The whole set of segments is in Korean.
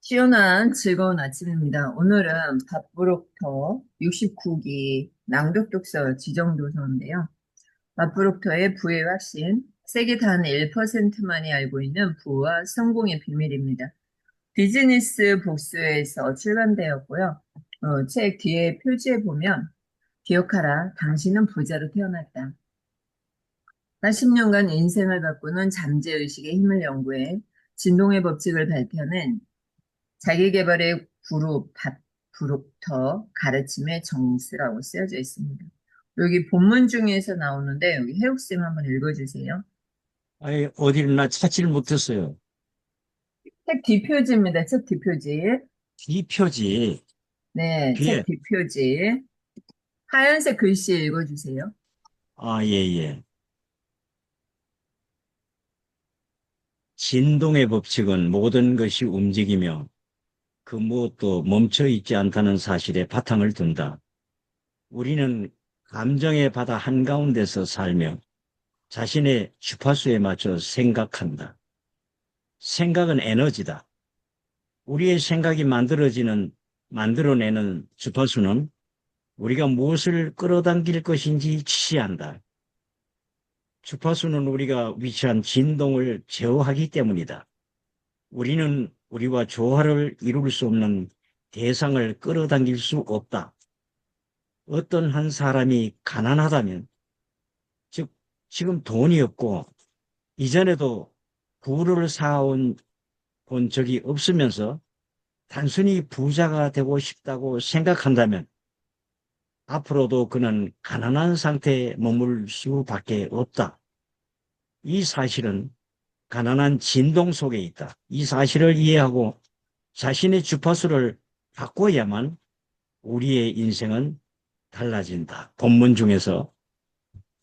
시원한 즐거운 아침입니다. 오늘은 밥부록터 69기 낭독 독서 지정도서인데요. 밥부록터의 부의 확신, 세계 단 1%만이 알고 있는 부와 성공의 비밀입니다. 비즈니스 복수에서 출간되었고요. 책 뒤에 표지에 보면 기억하라, 당신은 부자로 태어났다. 40년간 인생을 바꾸는 잠재의식의 힘을 연구해 진동의 법칙을 발표는 자기계발의 그룹, 밥부록터 가르침의 정수라고 쓰여져 있습니다. 여기 본문 중에서 나오는데 여기 해옥쌤 한번 읽어주세요. 아니, 어디를 나 찾지를 못했어요. 책 뒷표지입니다. 책 뒷표지. 이 표지, 네, 책 뒤에, 뒷표지. 하얀색 글씨 읽어주세요. 아, 예, 예. 진동의 법칙은 모든 것이 움직이며 그 무엇도 멈춰 있지 않다는 사실에 바탕을 둔다. 우리는 감정의 바다 한가운데서 살며 자신의 주파수에 맞춰 생각한다. 생각은 에너지다. 우리의 생각이 만들어내는 주파수는 우리가 무엇을 끌어당길 것인지 지시한다. 주파수는 우리가 위치한 진동을 제어하기 때문이다. 우리는 우리와 조화를 이룰 수 없는 대상을 끌어당길 수 없다. 어떤 한 사람이 가난하다면, 즉, 지금 돈이 없고, 이전에도 부를 쌓아온 본 적이 없으면서 단순히 부자가 되고 싶다고 생각한다면, 앞으로도 그는 가난한 상태에 머물 수밖에 없다. 이 사실은 가난한 진동 속에 있다. 이 사실을 이해하고 자신의 주파수를 바꿔야만 우리의 인생은 달라진다. 본문 중에서.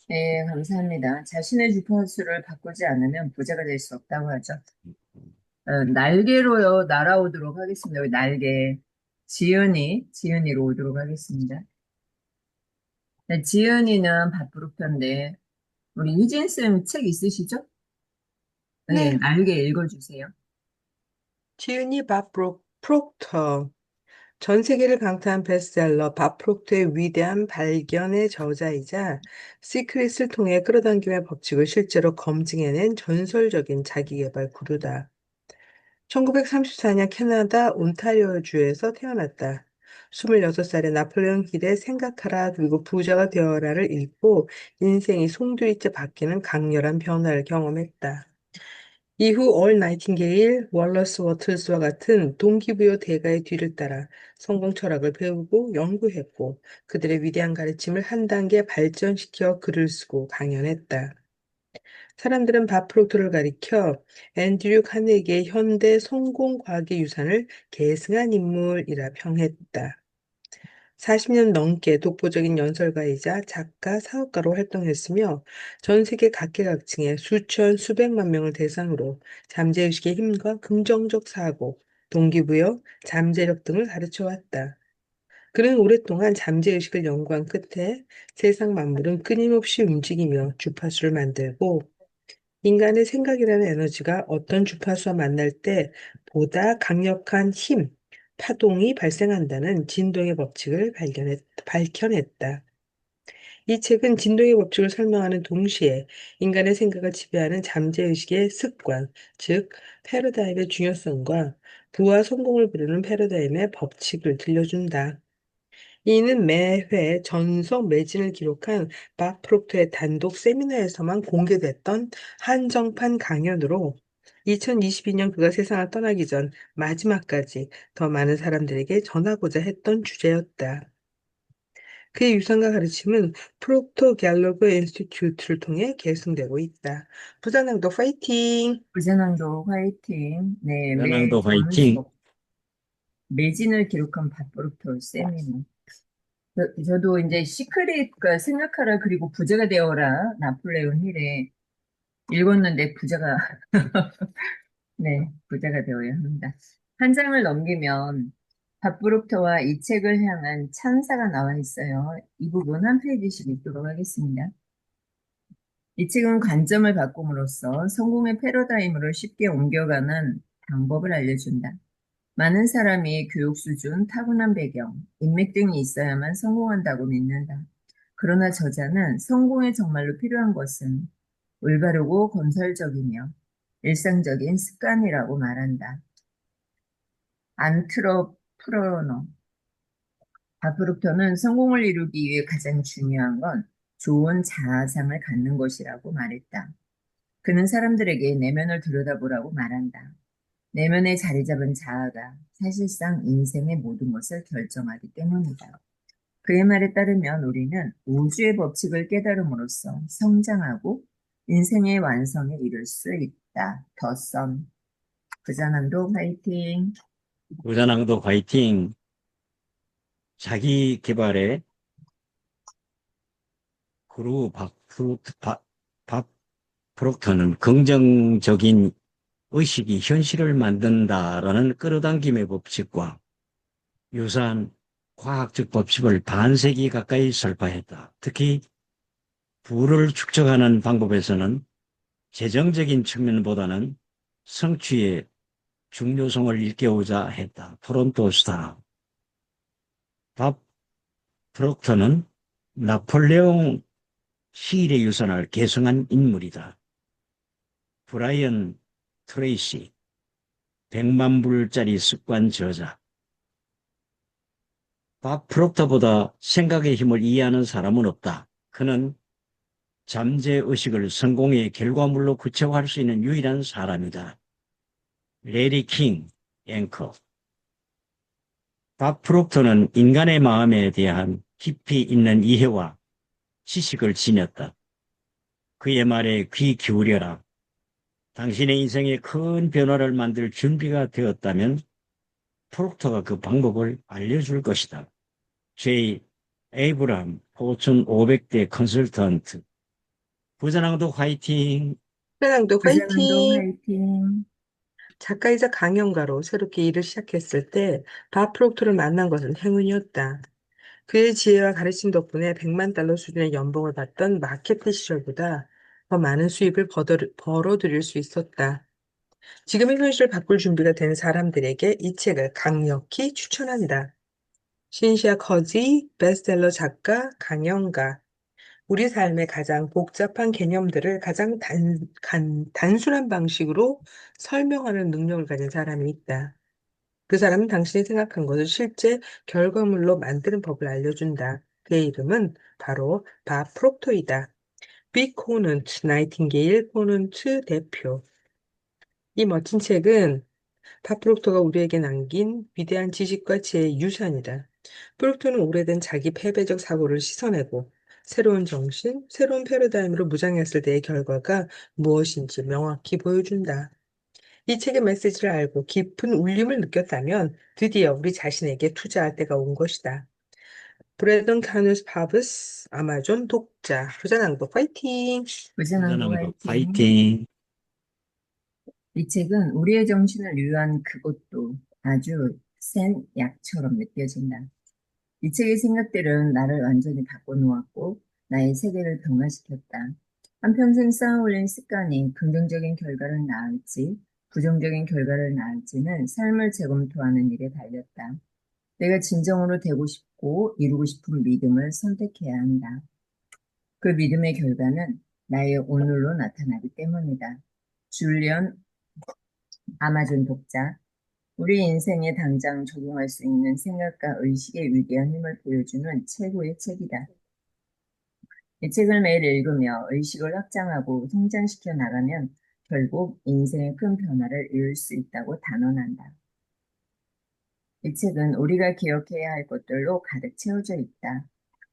네, 감사합니다. 자신의 주파수를 바꾸지 않으면 부자가 될 수 없다고 하죠. 날개로요, 날아오도록 하겠습니다. 여기 날개. 지은이로 오도록 하겠습니다. 네, 지은이는 밥부룩편인데, 우리 유진쌤 책 있으시죠? 네, 네, 날개 읽어주세요. 지은이 밥 프록터. 전 세계를 강타한 베스트셀러 밥 프록터의 위대한 발견의 저자이자 시크릿을 통해 끌어당김의 법칙을 실제로 검증해낸 전설적인 자기계발 구루다. 1934년 캐나다 온타리오주에서 태어났다. 26살에 나폴레옹 힐의 생각하라 그리고 부자가 되어라를 읽고 인생이 송두리째 바뀌는 강렬한 변화를 경험했다. 이후 올 나이팅게일, 월러스 워틀스와 같은 동기부여 대가의 뒤를 따라 성공 철학을 배우고 연구했고 그들의 위대한 가르침을 한 단계 발전시켜 글을 쓰고 강연했다. 사람들은 바프로트를 가리켜 앤드류 카네기의 현대 성공 과학의 유산을 계승한 인물이라 평했다. 40년 넘게 독보적인 연설가이자 작가, 사업가로 활동했으며 전 세계 각계각층의 수천, 수백만 명을 대상으로 잠재의식의 힘과 긍정적 사고, 동기부여, 잠재력 등을 가르쳐 왔다. 그는 오랫동안 잠재의식을 연구한 끝에 세상 만물은 끊임없이 움직이며 주파수를 만들고 인간의 생각이라는 에너지가 어떤 주파수와 만날 때 보다 강력한 힘, 파동이 발생한다는 진동의 법칙을 밝혀냈다. 이 책은 진동의 법칙을 설명하는 동시에 인간의 생각을 지배하는 잠재의식의 습관, 즉, 패러다임의 중요성과 부와 성공을 부르는 패러다임의 법칙을 들려준다. 이는 매회 전속 매진을 기록한 박 프록터의 단독 세미나에서만 공개됐던 한정판 강연으로 2022년 그가 세상을 떠나기 전 마지막까지 더 많은 사람들에게 전하고자 했던 주제였다. 그의 유산과 가르침은 프록터 갤러거 인스티튜트를 통해 계승되고 있다. 부산항도 파이팅! 부전항도 화이팅. 네, 매 연항도 화이팅. 전속 매진을 기록한 밥부룩터 쌤이네. 저도 이제 시크릿, 그 생각하라 그리고 부자가 되어라 나폴레옹 힐에 읽었는데 부자가 되어야 합니다. 한 장을 넘기면 밥부룩터와 이 책을 향한 찬사가 나와 있어요. 이 부분 한 페이지씩 읽도록 하겠습니다. 이 책은 관점을 바꿈으로써 성공의 패러다임으로 쉽게 옮겨가는 방법을 알려준다. 많은 사람이 교육 수준, 타고난 배경, 인맥 등이 있어야만 성공한다고 믿는다. 그러나 저자는 성공에 정말로 필요한 것은 올바르고 건설적이며 일상적인 습관이라고 말한다. 안트러프러너 바프룩터는 성공을 이루기 위해 가장 중요한 건 좋은 자아상을 갖는 것이라고 말했다. 그는 사람들에게 내면을 들여다보라고 말한다. 내면에 자리 잡은 자아가 사실상 인생의 모든 것을 결정하기 때문이다. 그의 말에 따르면 우리는 우주의 법칙을 깨달음으로써 성장하고 인생의 완성에 이를 수 있다. 더 선. 부자남도 화이팅! 부자낭도 화이팅! 자기 개발의 그루 밥 프록터는 긍정적인 의식이 현실을 만든다라는 끌어당김의 법칙과 유사한 과학적 법칙을 반세기 가까이 설파했다. 특히 부를 축적하는 방법에서는 재정적인 측면보다는 성취의 중요성을 일깨우자 했다. 토론토 스타. 밥 프록터는 나폴레옹 힐의 유산을 계승한 인물이다. 브라이언 트레이시, 100만 불짜리 습관 저자. 밥 프록터보다 생각의 힘을 이해하는 사람은 없다. 그는 잠재의식을 성공의 결과물로 구체화할 수 있는 유일한 사람이다. 레리 킹, 앵커. 밥 프록터는 인간의 마음에 대한 깊이 있는 이해와 지식을 지녔다. 그의 말에 귀 기울여라. 당신의 인생에 큰 변화를 만들 준비가 되었다면 프록터가 그 방법을 알려줄 것이다. J. 에이브람, 포춘 500대 컨설턴트. 부자랑도 화이팅! 현황도 부자남도 화이팅! 화이팅! 작가이자 강연가로 새롭게 일을 시작했을 때 밥 프록토를 만난 것은 행운이었다. 그의 지혜와 가르침 덕분에 100만 달러 수준의 연봉을 받던 마케팅 시절보다 더 많은 수입을 벌어들일 수 있었다. 지금의 현실을 바꿀 준비가 된 사람들에게 이 책을 강력히 추천한다. 신시아 커지, 베스트셀러 작가, 강연가. 우리 삶의 가장 복잡한 개념들을 가장 단순한 방식으로 설명하는 능력을 가진 사람이 있다. 그 사람은 당신이 생각한 것을 실제 결과물로 만드는 법을 알려준다. 그의 이름은 바로 밥 프록토이다. 비 코넌트, 나이팅게일 코넌트 대표. 이 멋진 책은 밥 프록토가 우리에게 남긴 위대한 지식과 지혜의 유산이다. 프록토는 오래된 자기 패배적 사고를 씻어내고 새로운 정신, 새로운 패러다임으로 무장했을 때의 결과가 무엇인지 명확히 보여준다. 이 책의 메시지를 알고 깊은 울림을 느꼈다면 드디어 우리 자신에게 투자할 때가 온 것이다. 브래던 카누스 파브스, 아마존 독자, 부자낭독 파이팅! 부자남도 부자랑도 화이팅! 파이팅! 이 책은 우리의 정신을 위한 그것도 아주 센 약처럼 느껴진다. 이 책의 생각들은 나를 완전히 바꿔놓았고 나의 세계를 변화시켰다. 한평생 쌓아올린 습관이 긍정적인 결과를 낳을지 부정적인 결과를 낳을지는 삶을 재검토하는 일에 달렸다. 내가 진정으로 되고 싶고 이루고 싶은 믿음을 선택해야 한다. 그 믿음의 결과는 나의 오늘로 나타나기 때문이다. 줄리언 아마존 독자. 우리 인생에 당장 적용할 수 있는 생각과 의식의 위대한 힘을 보여주는 최고의 책이다. 이 책을 매일 읽으며 의식을 확장하고 성장시켜 나가면 결국 인생의 큰 변화를 이룰 수 있다고 단언한다. 이 책은 우리가 기억해야 할 것들로 가득 채워져 있다.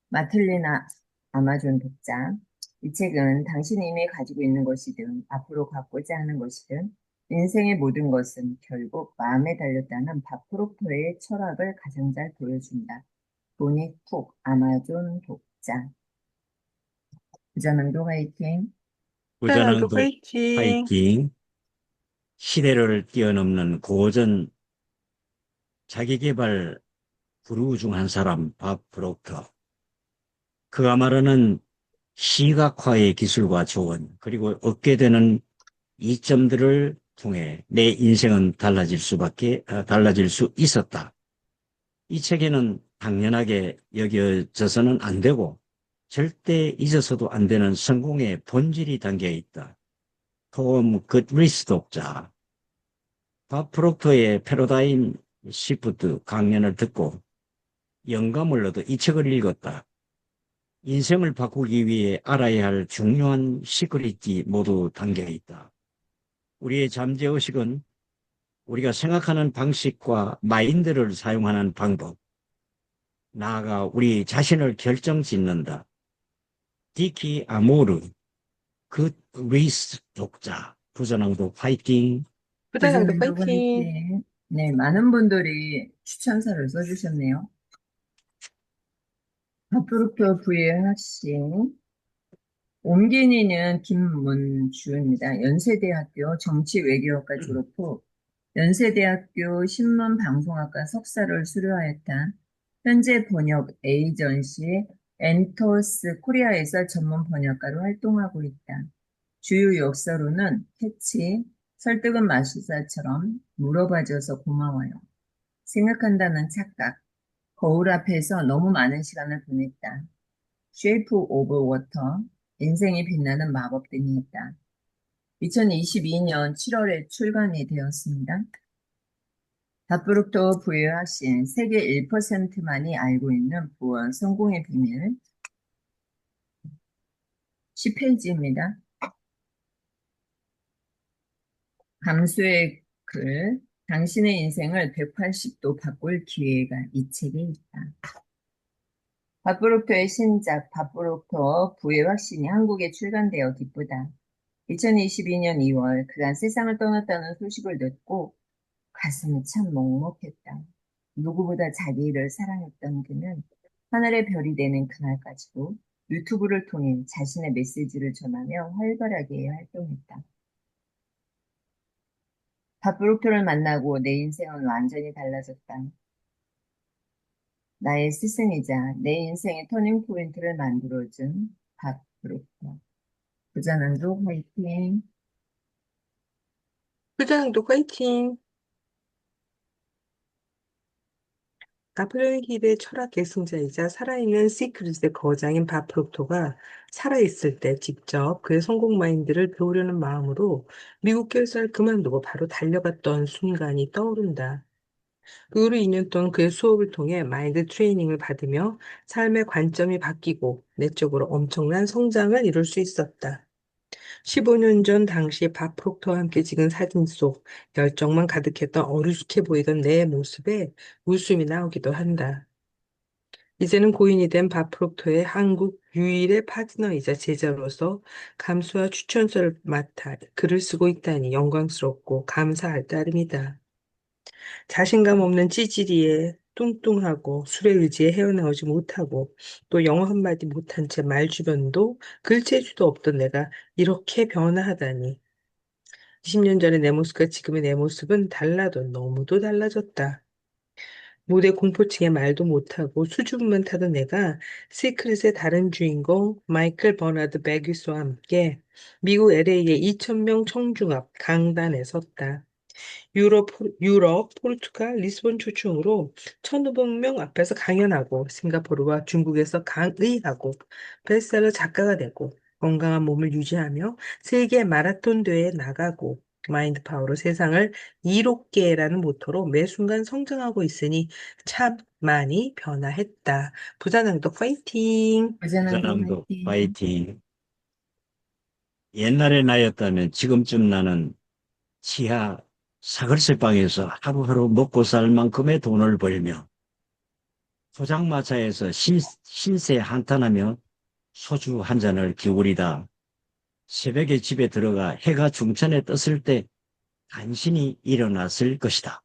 마틀리나 아마존 독자. 이 책은 당신이 이미 가지고 있는 것이든 앞으로 갖고자 하는 것이든 인생의 모든 것은 결국 마음에 달렸다는 바프로토의 철학을 가장 잘 보여준다. 보니 쿡 아마존 독자. 부자남도 화이팅! 부자낭독 부자랑도 파이팅! 화이팅! 시대를 뛰어넘는 고전 자기계발 구루 중 한 사람 밥 프록터. 그가 말하는 시각화의 기술과 조언 그리고 얻게 되는 이점들을 통해 내 인생은 달라질 수 있었다. 이 책에는 당연하게 여겨져서는 안 되고 절대 잊어서도 안 되는 성공의 본질이 담겨 있다. 톰 굿리스 독자. 밥 프록터의 패러다임 시프트 강연을 듣고 영감을 얻어 이 책을 읽었다. 인생을 바꾸기 위해 알아야 할 중요한 시크릿이 모두 담겨 있다. 우리의 잠재의식은 우리가 생각하는 방식과 마인드를 사용하는 방법, 나아가 우리 자신을 결정짓는다. 디키 아모르, 굿 리스 독자, 부전왕도 파이팅. 부자랑도 부자랑도 파이팅! 화이팅. 네, 많은 분들이 추천사를 써주셨네요. 밥프로토 부의 학생. 옮긴이는 김문주입니다. 연세대학교 정치외교학과 졸업 후 연세대학교 신문방송학과 석사를 수료하였다. 현재 번역 에이전시 엔토스 코리아에서 전문 번역가로 활동하고 있다. 주요 역사로는 캐치, 설득은 마술사처럼 물어봐줘서 고마워요. 생각한다는 착각, 거울 앞에서 너무 많은 시간을 보냈다. 쉐이프 오브 워터, 인생이 빛나는 마법 등이 있다. 2022년 7월에 출간이 되었습니다. 다프룩토 부유하신 세계 1%만이 알고 있는 부와 성공의 비밀 10페이지입니다. 감수의 글, 당신의 인생을 180도 바꿀 기회가 이 책에 있다. 바프룩토의 신작 바프룩토 부의 확신이 한국에 출간되어 기쁘다. 2022년 2월 그가 세상을 떠났다는 소식을 듣고 가슴이 참 먹먹했다. 누구보다 자기 일을 사랑했던 그는 하늘의 별이 되는 그날까지도 유튜브를 통해 자신의 메시지를 전하며 활발하게 활동했다. 밥브로크를 만나고 내 인생은 완전히 달라졌다. 나의 스승이자 내 인생의 터닝포인트를 만들어준 밥브로크. 부자난도 화이팅! 부자랑도 파이팅! 나폴레옹 힐의 철학 계승자이자 살아있는 시크릿의 거장인 바프록토가 살아있을 때 직접 그의 성공 마인드를 배우려는 마음으로 미국 결사를 그만두고 바로 달려갔던 순간이 떠오른다. 그 후로 2년 동안 그의 수업을 통해 마인드 트레이닝을 받으며 삶의 관점이 바뀌고 내적으로 엄청난 성장을 이룰 수 있었다. 15년 전 당시 밥 프록터와 함께 찍은 사진 속 열정만 가득했던 어리숙해 보이던 내 모습에 웃음이 나오기도 한다. 이제는 고인이 된 밥 프록터의 한국 유일의 파트너이자 제자로서 감수와 추천서를 맡아 글을 쓰고 있다니 영광스럽고 감사할 따름이다. 자신감 없는 찌질이에 뚱뚱하고 술에 의지해 헤어나오지 못하고 또 영어 한마디 못한 채 말 주변도 글재주도 없던 내가 이렇게 변화하다니. 20년 전의 내 모습과 지금의 내 모습은 달라도 너무도 달라졌다. 무대 공포증에 말도 못하고 수줍음만 타던 내가 시크릿의 다른 주인공 마이클 버나드 베기스와 함께 미국 LA의 2,000명 청중앞 강단에 섰다. 포르투갈, 리스본 초청으로 1,500명 앞에서 강연하고 싱가포르와 중국에서 강의하고 베스트셀러 작가가 되고 건강한 몸을 유지하며 세계 마라톤 대회에 나가고 마인드 파워로 세상을 이롭게라는 모토로 매 순간 성장하고 있으니 참 많이 변화했다. 부자랑도 파이팅! 부자난도 부전왕도 화이팅! 파이팅. 옛날의 나였다면 지금쯤 나는 지하 사글세방에서 하루하루 먹고 살 만큼의 돈을 벌며 포장마차에서 신세 한탄하며 소주 한 잔을 기울이다 새벽에 집에 들어가 해가 중천에 떴을 때 간신히 일어났을 것이다.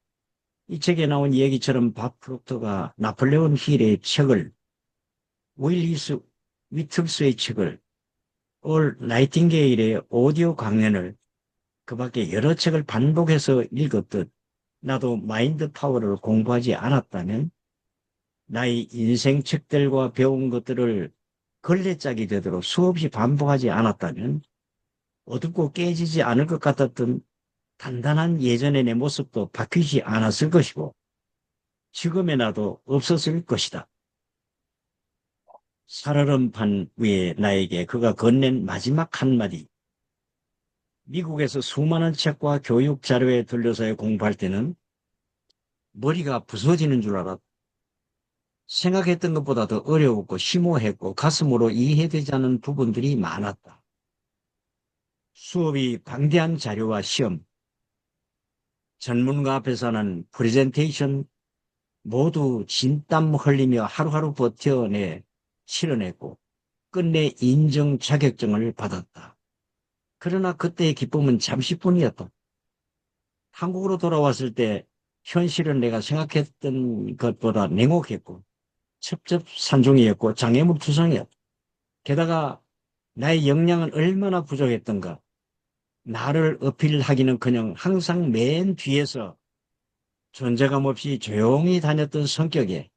이 책에 나온 얘기처럼 밥 프록터가 나폴레온 힐의 책을, 윌리스 위틀스의 책을, 올 나이팅게일의 오디오 강연을 그 밖에 여러 책을 반복해서 읽었듯 나도 마인드 파워를 공부하지 않았다면 나의 인생 책들과 배운 것들을 걸레짝이 되도록 수없이 반복하지 않았다면 어둡고 깨지지 않을 것 같았던 단단한 예전의 내 모습도 바뀌지 않았을 것이고 지금의 나도 없었을 것이다. 살얼음판 위에 나에게 그가 건넨 마지막 한마디. 미국에서 수많은 책과 교육 자료에 들려서 공부할 때는 머리가 부서지는 줄 알았다. 생각했던 것보다 더 어려웠고 심오했고 가슴으로 이해되지 않는 부분들이 많았다. 수업이 방대한 자료와 시험, 전문가 앞에서 하는 프레젠테이션 모두 진땀 흘리며 하루하루 버텨내 실현했고 끝내 인정 자격증을 받았다. 그러나 그때의 기쁨은 잠시뿐이었다. 한국으로 돌아왔을 때 현실은 내가 생각했던 것보다 냉혹했고 첩첩산중이었고 장애물투성이었다. 게다가 나의 역량은 얼마나 부족했던가. 나를 어필하기는커녕 항상 맨 뒤에서 존재감 없이 조용히 다녔던 성격에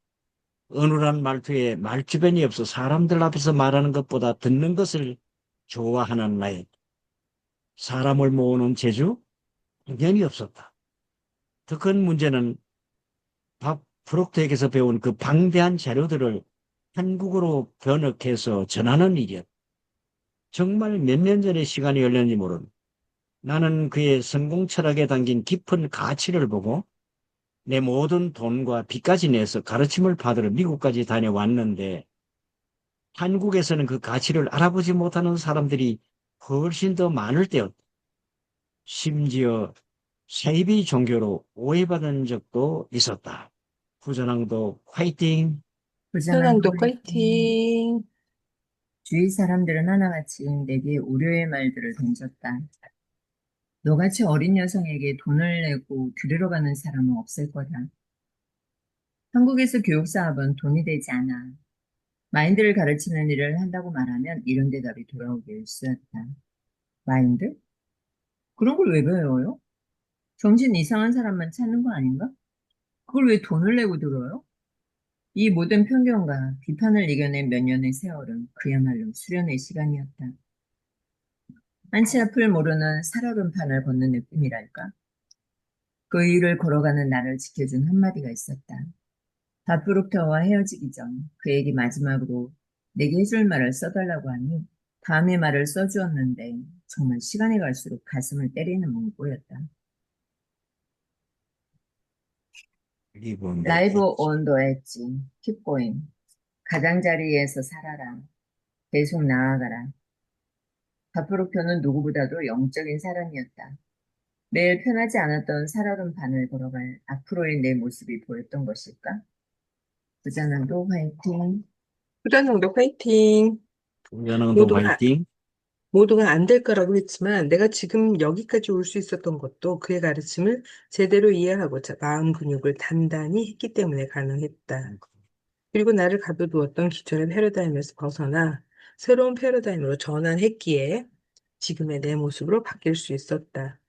어눌한 말투에 말주변이 없어 사람들 앞에서 말하는 것보다 듣는 것을 좋아하는 나의 사람을 모으는 재주? 당연히 없었다. 더 큰 문제는 밥 프록트에게서 배운 그 방대한 자료들을 한국어로 번역해서 전하는 일이었다. 정말 몇 년 전의 시간이 흘렸는지 모르는 나는 그의 성공 철학에 담긴 깊은 가치를 보고 내 모든 돈과 빚까지 내서 가르침을 받으러 미국까지 다녀왔는데 한국에서는 그 가치를 알아보지 못하는 사람들이 훨씬 더 많을 때였다. 심지어 사이비 종교로 오해받은 적도 있었다. 부전항도 화이팅! 부자랑도 현황도 화이팅. 파이팅! 주위 사람들은 하나같이 내게 우려의 말들을 던졌다. 너같이 어린 여성에게 돈을 내고 들으러 가는 사람은 없을 거다. 한국에서 교육 사업은 돈이 되지 않아. 마인드를 가르치는 일을 한다고 말하면 이런 대답이 돌아오기 일쑤였다. 마인드? 그런 걸 왜 배워요? 정신 이상한 사람만 찾는 거 아닌가? 그걸 왜 돈을 내고 들어요? 이 모든 편견과 비판을 이겨낸 몇 년의 세월은 그야말로 수련의 시간이었다. 한치 앞을 모르는 살얼음판을 걷는 느낌이랄까? 그 위를 걸어가는 나를 지켜준 한마디가 있었다. 바프록터와 헤어지기 전 그에게 마지막으로 내게 해줄 말을 써달라고 하니 다음의 말을 써주었는데 정말 시간이 갈수록 가슴을 때리는 문구였다. 리본 라이브 온 더 엣지, keep going. 가장자리에서 살아라. 계속 나아가라. 바프록터는 누구보다도 영적인 사람이었다. 매일 편하지 않았던 살얼음판을 걸어갈 앞으로의 내 모습이 보였던 것일까? 부자남도 화이팅! 부전항도 파이팅! 부전항도 모두가, 화이팅! 모두가 안 될 거라고 했지만 내가 지금 여기까지 올 수 있었던 것도 그의 가르침을 제대로 이해하고 마음 근육을 단단히 했기 때문에 가능했다. 그리고 나를 가둬두었던 기존의 패러다임에서 벗어나 새로운 패러다임으로 전환했기에 지금의 내 모습으로 바뀔 수 있었다.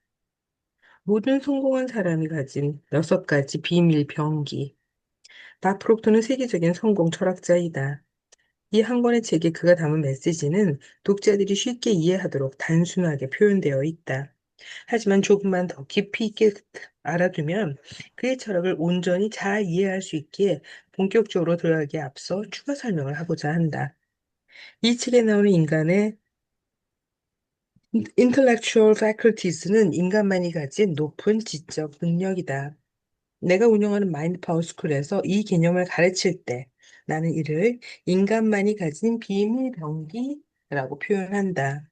모든 성공한 사람이 가진 6가지 비밀 병기. 다 프록토는 세계적인 성공 철학자이다. 이 한 권의 책에 그가 담은 메시지는 독자들이 쉽게 이해하도록 단순하게 표현되어 있다. 하지만 조금만 더 깊이 있게 알아두면 그의 철학을 온전히 잘 이해할 수 있기에 본격적으로 들어가기에 앞서 추가 설명을 하고자 한다. 이 책에 나오는 인간의 intellectual faculties는 인간만이 가진 높은 지적 능력이다. 내가 운영하는 마인드 파워 스쿨에서 이 개념을 가르칠 때 나는 이를 인간만이 가진 비밀 병기라고 표현한다.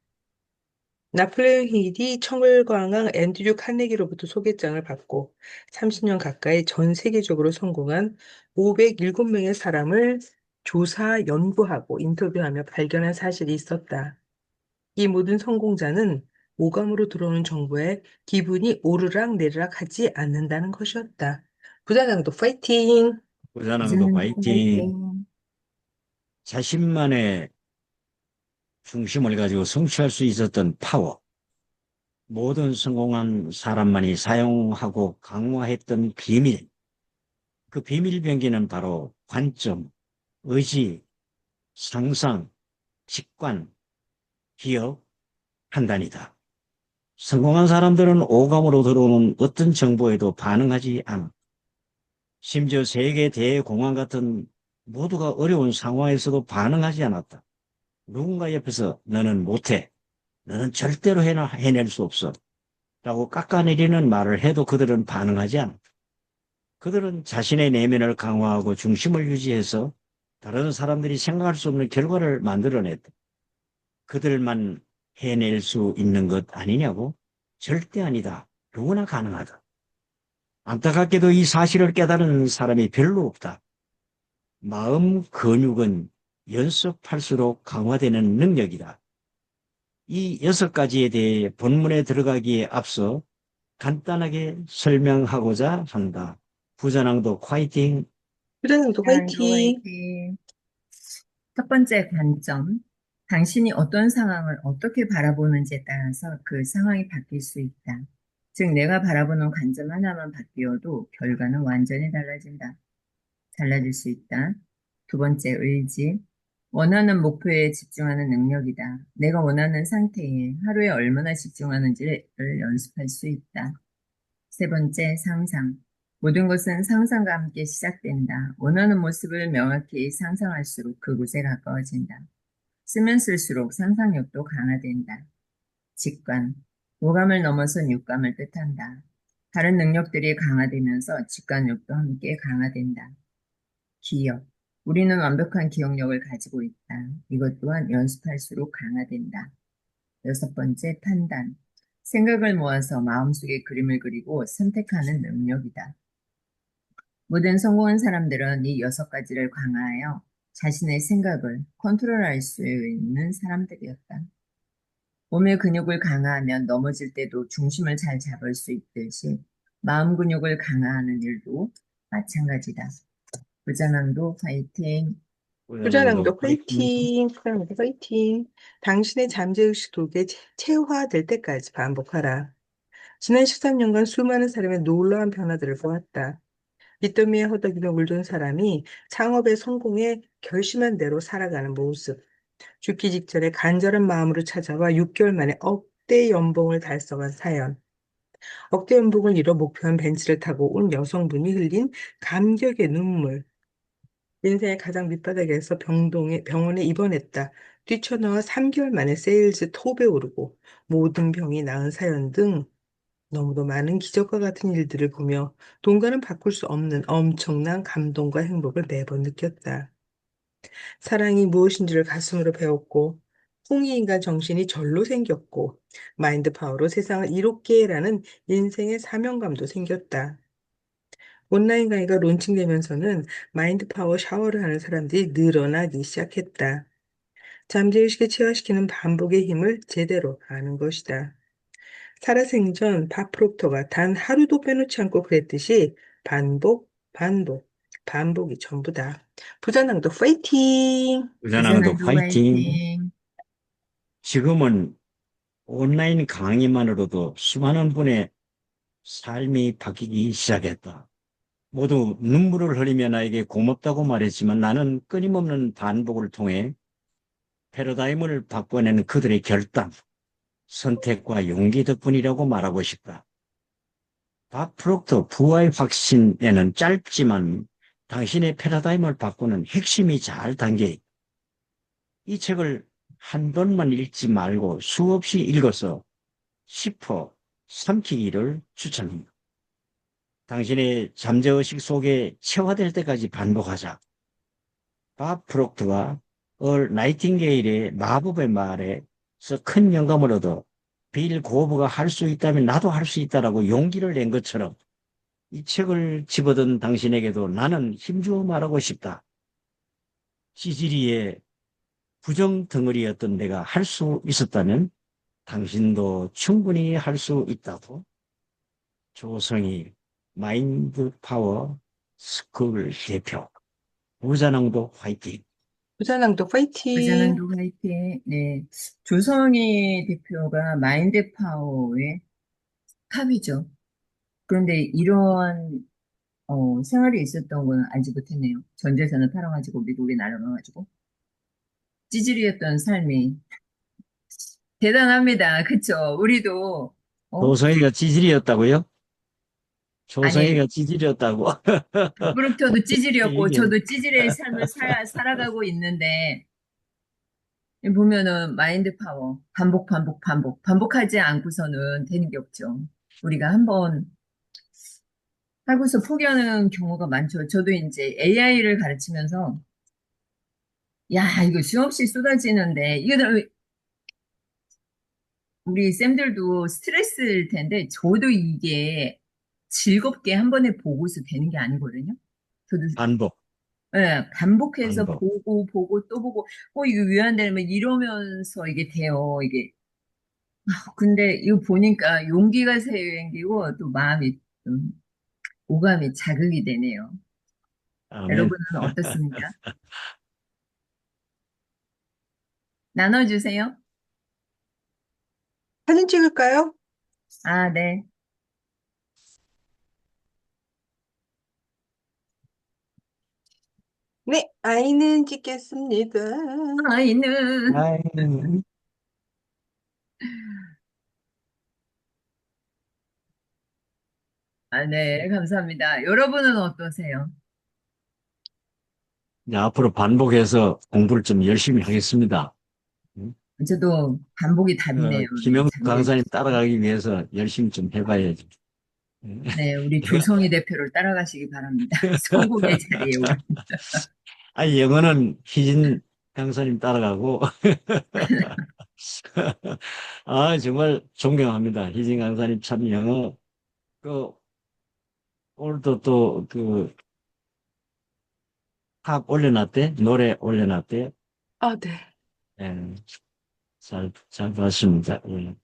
나폴레옹 힐이 청을광왕 앤드류 카네기로부터 소개장을 받고 30년 가까이 전 세계적으로 성공한 507명의 사람을 조사, 연구하고 인터뷰하며 발견한 사실이 있었다. 이 모든 성공자는 오감으로 들어오는 정보에 기분이 오르락 내리락 하지 않는다는 것이었다. 부자장도 파이팅! 부전항도 부자남도 화이팅! 화이팅! 자신만의 중심을 가지고 성취할 수 있었던 파워. 모든 성공한 사람만이 사용하고 강화했던 비밀. 그 비밀 병기는 바로 관점, 의지, 상상, 직관, 기억, 판단이다. 성공한 사람들은 오감으로 들어오는 어떤 정보에도 반응하지 않아. 심지어 세계 대공황 같은 모두가 어려운 상황에서도 반응하지 않았다. 누군가 옆에서 너는 못해. 너는 절대로 해낼 수 없어. 라고 깎아내리는 말을 해도 그들은 반응하지 않았다. 그들은 자신의 내면을 강화하고 중심을 유지해서 다른 사람들이 생각할 수 없는 결과를 만들어냈다. 그들만 해낼 수 있는 것 아니냐고? 절대 아니다. 누구나 가능하다. 안타깝게도 이 사실을 깨달은 사람이 별로 없다. 마음 근육은 연습할수록 강화되는 능력이다. 이 6가지에 대해 본문에 들어가기에 앞서 간단하게 설명하고자 한다. 부전항도 화이팅! 부자랑도 사랑도 화이팅! 화이팅. 첫 번째 관점. 당신이 어떤 상황을 어떻게 바라보는지에 따라서 그 상황이 바뀔 수 있다. 즉, 내가 바라보는 관점 하나만 바뀌어도 결과는 완전히 달라질 수 있다. 두 번째, 의지. 원하는 목표에 집중하는 능력이다. 내가 원하는 상태에 하루에 얼마나 집중하는지를 연습할 수 있다. 세 번째, 상상. 모든 것은 상상과 함께 시작된다. 원하는 모습을 명확히 상상할수록 그곳에 가까워진다. 쓰면 쓸수록 상상력도 강화된다. 직관. 오감을 넘어선 육감을 뜻한다. 다른 능력들이 강화되면서 직관력도 함께 강화된다. 기억. 우리는 완벽한 기억력을 가지고 있다. 이것 또한 연습할수록 강화된다. 여섯 번째, 판단. 생각을 모아서 마음속에 그림을 그리고 선택하는 능력이다. 모든 성공한 사람들은 이 6가지를 강화하여 자신의 생각을 컨트롤할 수 있는 사람들이었다. 몸의 근육을 강화하면 넘어질 때도 중심을 잘 잡을 수 있듯이 마음 근육을 강화하는 일도 마찬가지다. 부자랑도 파이팅. 부전항도 부자랑도 화이팅! 화이팅! 부자랑도 화이팅! 당신의 잠재의식 독에 체화될 때까지 반복하라. 지난 13년간 수많은 사람의 놀라운 변화들을 보았다. 밑더미에 허덕이며 물든 사람이 창업에 성공해 결심한 대로 살아가는 모습. 죽기 직전에 간절한 마음으로 찾아와 6개월 만에 억대 연봉을 달성한 사연. 억대 연봉을 이뤄 목표한 벤츠를 타고 온 여성분이 흘린 감격의 눈물. 인생의 가장 밑바닥에서 병원에 입원했다. 뛰쳐나와 3개월 만에 세일즈 톱에 오르고 모든 병이 나은 사연 등 너무도 많은 기적과 같은 일들을 보며 돈과는 바꿀 수 없는 엄청난 감동과 행복을 매번 느꼈다. 사랑이 무엇인지를 가슴으로 배웠고, 홍익인간 정신이 절로 생겼고, 마인드 파워로 세상을 이롭게라는 인생의 사명감도 생겼다. 온라인 강의가 론칭되면서는 마인드 파워 샤워를 하는 사람들이 늘어나기 시작했다. 잠재의식에 체화시키는 반복의 힘을 제대로 아는 것이다. 살아생전 밥 프록터가 단 하루도 빼놓지 않고 그랬듯이 반복, 반복, 반복이 전부다. 부자랑도 파이팅! 부전항도 부자랑도 화이팅! 파이팅. 지금은 온라인 강의만으로도 수많은 분의 삶이 바뀌기 시작했다. 모두 눈물을 흘리며 나에게 고맙다고 말했지만 나는 끊임없는 반복을 통해 패러다임을 바꿔내는 그들의 결단, 선택과 용기 덕분이라고 말하고 싶다. 밥 프록터 부활 확신에는 짧지만 당신의 패러다임을 바꾸는 핵심이 잘 담겨 있다. 이 책을 한 번만 읽지 말고 수없이 읽어서 짚어 삼키기를 추천합니다. 당신의 잠재의식 속에 체화될 때까지 반복하자. 밥 프록트가 나이팅게일의 마법의 말에서 큰 영감을 얻어 빌 고브가 할 수 있다면 나도 할 수 있다라고 용기를 낸 것처럼 이 책을 집어든 당신에게도 나는 힘주어 말하고 싶다. 시지리의 부정 덩어리였던 내가 할 수 있었다면 당신도 충분히 할 수 있다고. 조성희 마인드 파워 스쿨 대표. 부자랑도 화이팅. 부자랑도 파이팅! 부자랑도 파이팅. 네. 조성희 대표가 마인드 파워의 탑이죠. 그런데 이러한 생활이 있었던 거는 알지 못했네요. 전재산을 팔아가지고 미국에 날아가가지고 찌질이었던 삶이 대단합니다. 그쵸? 우리도 어? 조성이가 찌질이었다고요? 아니, 조성이가 찌질이었다고. 브룩터도 찌질이었고, 이게 저도 찌질의 삶을 살아가고 있는데, 보면은 마인드 파워, 반복, 반복, 반복. 반복하지 않고서는 되는 게 없죠. 우리가 한번 하고서 포기하는 경우가 많죠. 저도 이제 AI를 가르치면서, 야, 이거 수없이 쏟아지는데, 이거 우리 쌤들도 스트레스일 텐데, 저도 이게 즐겁게 한 번에 보고서 되는 게 아니거든요. 저도, 반복, 예, 반복해서 반복. 보고, 보고, 또 보고, 이거 왜 안 되면 이러면서 이게 돼요. 이게. 근데 이거 보니까 용기가 생기고, 또 마음이 좀, 오감이 자극이 되네요. 아멘. 여러분은 어떻습니까? 나눠주세요. 사진 찍을까요? 아, 네. 네, 아이는 찍겠습니다. 아이는, 아이, 아, 네, 감사합니다. 여러분은 어떠세요? 이제 앞으로 반복해서 공부를 좀 열심히 하겠습니다. 음, 저도 반복이 답이네요. 이 김영수 잠재 강사님 따라가기 위해서 열심히 좀 해봐야지. 네, 우리 내가, 조성희 대표를 따라가시기 바랍니다. 성공의 자리에 오르. 아니, 영어는 희진 강사님 따라가고, 정말 존경합니다. 희진 강사님 참 영어, 그, 오늘도 또, 팝 올려놨대? 노래 올려놨대? 아, 네. 예, 잘 봤습니다. 예,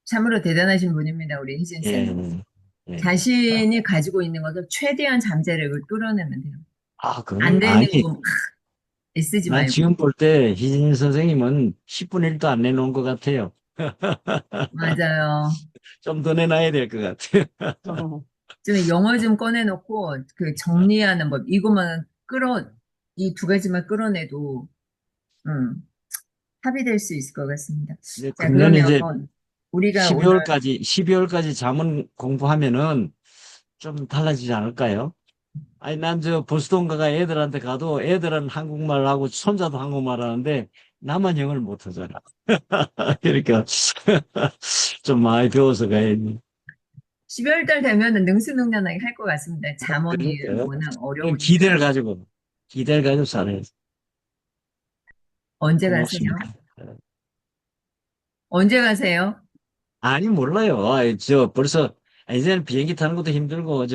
참으로 대단하신 분입니다, 우리 희진 쌤. 예, 예. 자신이 가지고 있는 것을 최대한 잠재력을 끌어내면 돼요. 안 그건, 되는 거 막 애쓰지 난 말고. 지금 볼 때 희진 선생님은 10분의 1도 안 내놓은 것 같아요. 맞아요. 좀 더 내놔야 될 것 같아요. 어, 좀 영어 좀 꺼내놓고 그 정리하는 법, 이것만 이 두 가지만 끌어내도, 음, 합의될 수 있을 것 같습니다. 이제 자, 금년 그러면 이제 우리가 오늘 12월까지 자문 공부하면은 좀 달라지지 않을까요? 아니, 난 저 보스턴 가가 애들한테 가도 애들은 한국말 하고 손자도 한국말 하는데 나만 영어를 못 하잖아. 그러니까 좀 많이 배워서 가야지. 12월 달 되면은 능수능란하게 할 것 같습니다. 잠원이 그러니까 워낙 그런 어려우니까. 기대를 가지고 살아야지. 언제 가세요? 고맙습니다. 언제 가세요? 아니, 몰라요. 이제는 비행기 타는 것도 힘들고,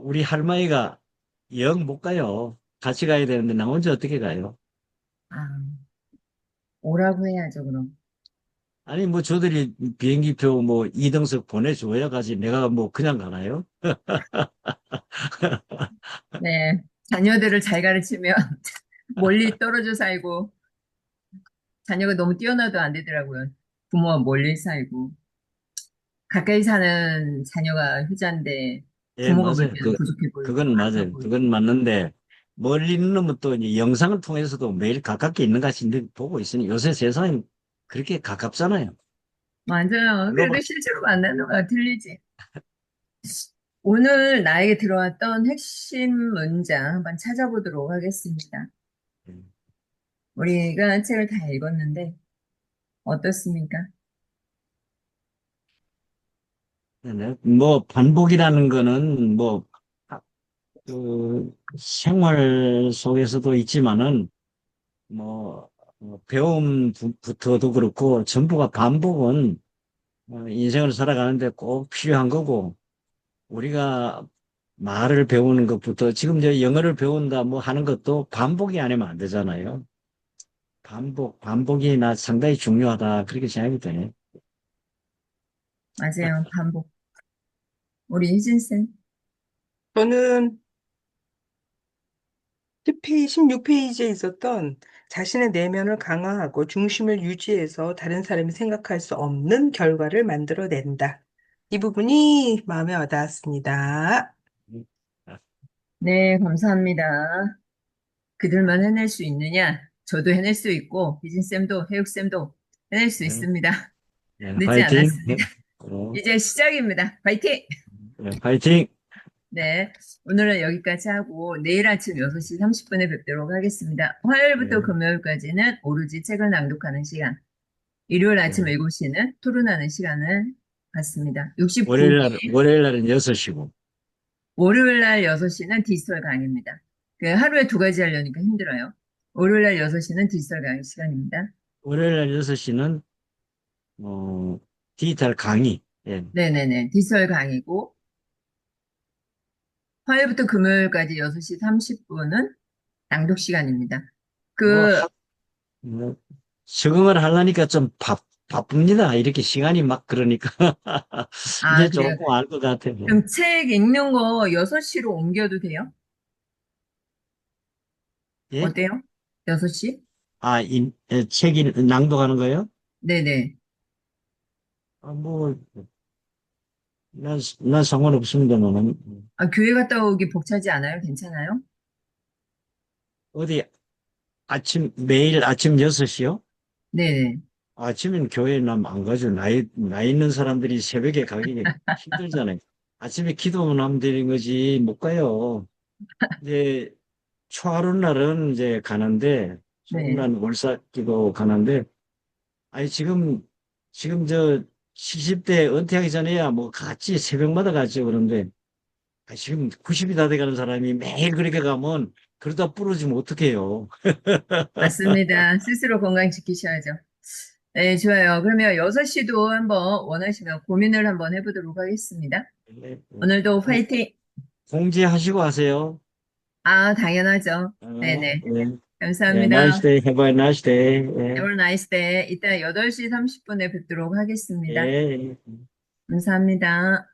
우리 할머니가 영 못 가요. 같이 가야 되는데, 나 혼자 어떻게 가요? 아, 오라고 해야죠, 그럼. 아니, 뭐, 저들이 비행기표 뭐, 2등석 보내줘야 가지. 내가 뭐, 그냥 가나요? 네. 자녀들을 잘 가르치면 멀리 떨어져 살고, 자녀가 너무 뛰어나도 안 되더라고요. 부모와 멀리 살고. 가까이 사는 자녀가 효자인데, 예, 부모가 볼 맞아요. 때는 부족해 보이고, 그건 아파 맞아요. 보이고. 그건 맞는데, 멀리 있는 놈은 또 이제 영상을 통해서도 매일 가깝게 있는 것 같이 보고 있으니 요새 세상이 그렇게 가깝잖아요. 맞아요. 글로벌. 그래도 실제로 만나는 거랑 틀리지. 오늘 나에게 들어왔던 핵심 문장 한번 찾아보도록 하겠습니다. 우리가 책을 다 읽었는데 어떻습니까? 네네. 뭐, 반복이라는 거는 뭐, 생활 속에서도 있지만은, 뭐, 배움부터도 그렇고, 전부가 반복은 인생을 살아가는데 꼭 필요한 거고, 우리가 말을 배우는 것부터, 지금 저 영어를 배운다 뭐 하는 것도 반복이 아니면 안 되잖아요. 반복이 나 상당히 중요하다. 그렇게 생각이 드네. 맞아요. 반복. 우리 희진쌤. 저는 16페이지에 있었던 자신의 내면을 강화하고 중심을 유지해서 다른 사람이 생각할 수 없는 결과를 만들어낸다. 이 부분이 마음에 와닿았습니다. 네, 감사합니다. 그들만 해낼 수 있느냐? 저도 해낼 수 있고, 희진쌤도, 해육쌤도 해낼 수 네. 있습니다. 네, 늦지 화이팅. 않았습니다. 네, 이제 시작입니다. 파이팅! 네, 화이팅. 네. 오늘은 여기까지 하고 내일 아침 6시 30분에 뵙도록 하겠습니다. 화요일부터 네, 금요일까지는 오로지 책을 낭독하는 시간. 일요일 네. 아침 7시는 토론하는 시간을 갖습니다. 월요일 69기 날은 6시고, 월요일 날 6시는 디지털 강의입니다. 하루에 두 가지 하려니까 힘들어요. 월요일 날 6시는 디지털 강의 시간입니다. 월요일 날 6시는, 어, 디지털 강의. 예. 네네네. 디지털 강의고 화요일부터 금요일까지 6시 30분은 낭독 시간입니다. 뭐, 그, 뭐, 적응을 하려니까 좀 바쁩니다. 이렇게 시간이 막 그러니까. 이제 그래요. 조금 알 것 같아요. 그럼 책 읽는 거 6시로 옮겨도 돼요? 예? 어때요? 6시? 책이 낭독하는 거요? 네네. 뭐, 난 상관없습니다만, 교회 갔다 오기 벅차지 않아요? 괜찮아요? 어디, 매일 아침 6시요? 네네. 아침엔 교회 안 가죠. 나이 있는 사람들이 새벽에 가기 힘들잖아요. 아침에 기도만 하면 되는 거지, 못 가요. 이제, 초하루 날은 이제 가는데, 네. 초하루날 월사 기도 가는데, 아니, 지금 70대 은퇴하기 전에야 뭐 같이 새벽마다 갔죠. 그런데, 지금 90이 다 돼가는 사람이 매일 그렇게 가면 그러다 부러지면 어떡해요. 맞습니다. 스스로 건강 지키셔야죠. 네, 좋아요. 그러면 6시도 한번 원하시면 고민을 한번 해보도록 하겠습니다. 네, 오늘도 화이팅! 공지하시고 하세요. 당연하죠. 네네. 예, 예, nice 감사합니다. day, have a nice day. 예, Have a nice day. 이따 8시 30분에 뵙도록 예. 하겠습니다. 예. 감사합니다.